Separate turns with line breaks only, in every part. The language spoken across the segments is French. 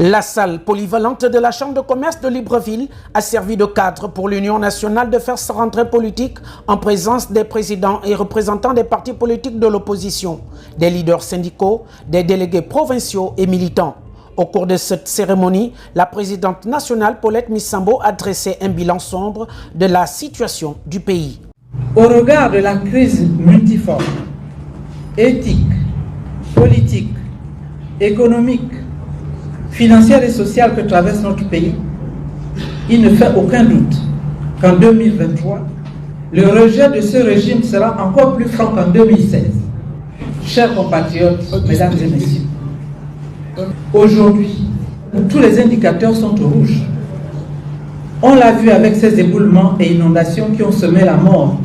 La salle polyvalente de la Chambre de commerce de Libreville a servi de cadre pour l'Union nationale de faire sa rentrée politique en présence des présidents et représentants des partis politiques de l'opposition, des leaders syndicaux, des délégués provinciaux et militants. Au cours de cette cérémonie, la présidente nationale Paulette Missambo a dressé un bilan sombre de la situation du pays.
Au regard de la crise multiforme, éthique, politique, économique, financière et sociale que traverse notre pays, il ne fait aucun doute qu'en 2023, le rejet de ce régime sera encore plus franc qu'en 2016. Chers compatriotes, mesdames et messieurs, aujourd'hui, tous les indicateurs sont au rouge. On l'a vu avec ces éboulements et inondations qui ont semé la mort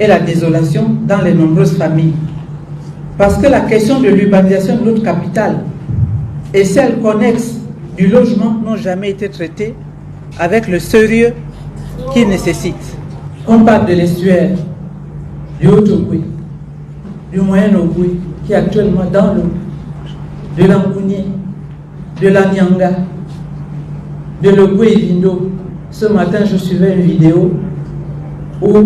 et la désolation dans les nombreuses familles. Parce que la question de l'urbanisation de notre capitale et celles connexes du logement n'ont jamais été traitées avec le sérieux qu'ils nécessitent. On parle de l'estuaire, du Haut-Ogooué, du Moyen-Ogooué, qui est actuellement dans l'eau, de l'Angounié, de la Nyanga, de l'Ogooué-Lindo. Ce matin, je suivais une vidéo où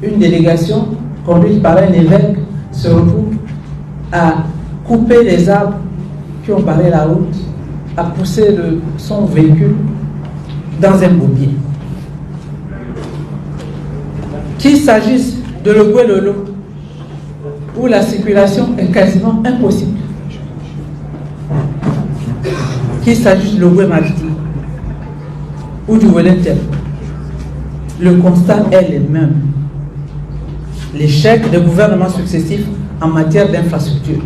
une délégation conduite par un évêque se retrouve à couper les arbres qui ont barré la route, à pousser son véhicule dans un bourbier. Qu'il s'agisse de l'Ogooué-Lolo, où la circulation est quasiment impossible, qu'il s'agisse de l'Ogooué-Mariti ou du Wellentel, le constat est le même. L'échec des gouvernements successifs en matière d'infrastructure.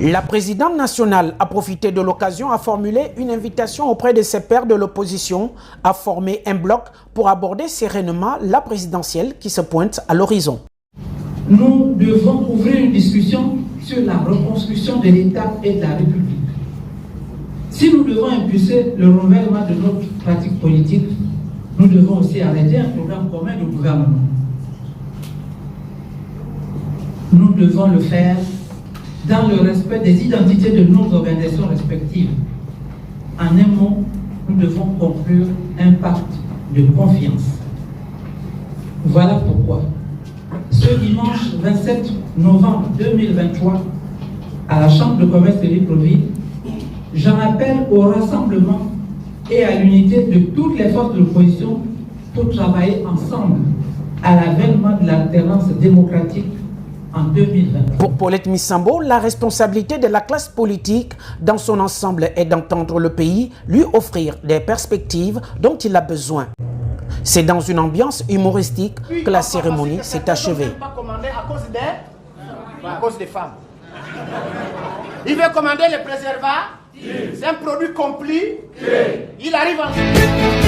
La présidente nationale a profité de l'occasion à formuler une invitation auprès de ses pairs de l'opposition à former un bloc pour aborder sereinement la présidentielle qui se pointe à l'horizon.
Nous devons ouvrir une discussion sur la reconstruction de l'État et de la République. Si nous devons impulser le renouvellement de notre pratique politique, nous devons aussi arrêter un programme commun de gouvernement. Nous devons le faire dans le respect des identités de nos organisations respectives. En un mot, nous devons conclure un pacte de confiance. Voilà pourquoi, ce dimanche 27 novembre 2023, à la Chambre de commerce de Libreville, j'en appelle au rassemblement et à l'unité de toutes les forces de l'opposition pour travailler ensemble à l'avènement de l'alternance démocratique en 2020.
Pour Paulette Missambo, la responsabilité de la classe politique dans son ensemble est d'entendre le pays lui offrir des perspectives dont il a besoin. C'est dans une ambiance humoristique que la cérémonie s'est achevée.
À cause des femmes. Il veut commander les préservats. C'est un produit complet. Il arrive en...